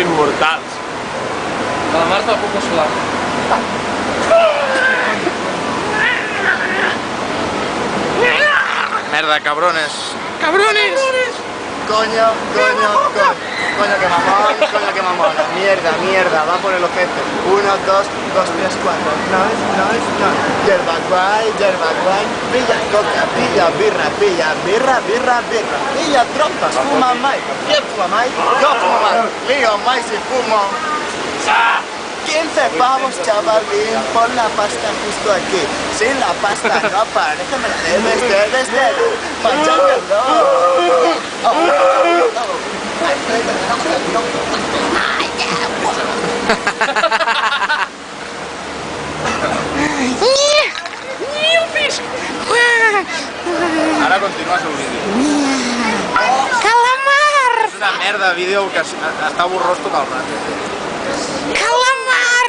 immortals. Calamars del Coco Solar. Merda, cabrones. ¡Cabrones! Coño que mamón, coño que mamón. Mierda, va por el ojete. 1, 2, 2, 3, 4. No. Yerba guay. Pilla coca, pilla birra. Pilla trompas, fuma mai. ¿Quién fuma mai? Yo fumo mai. Lío mai si fumo. 15 pavos, chavalín, pon la pasta justo aquí. Sin la pasta no aparece, me debes manchártelo. Ara continues el vídeo. Calamar! És una merda de vídeo que està borrós tot el rato. Calamar!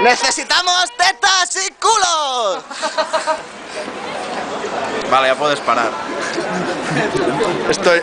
¡Necesitamos tetas y culos! Vale, ya puedes parar. Estoy...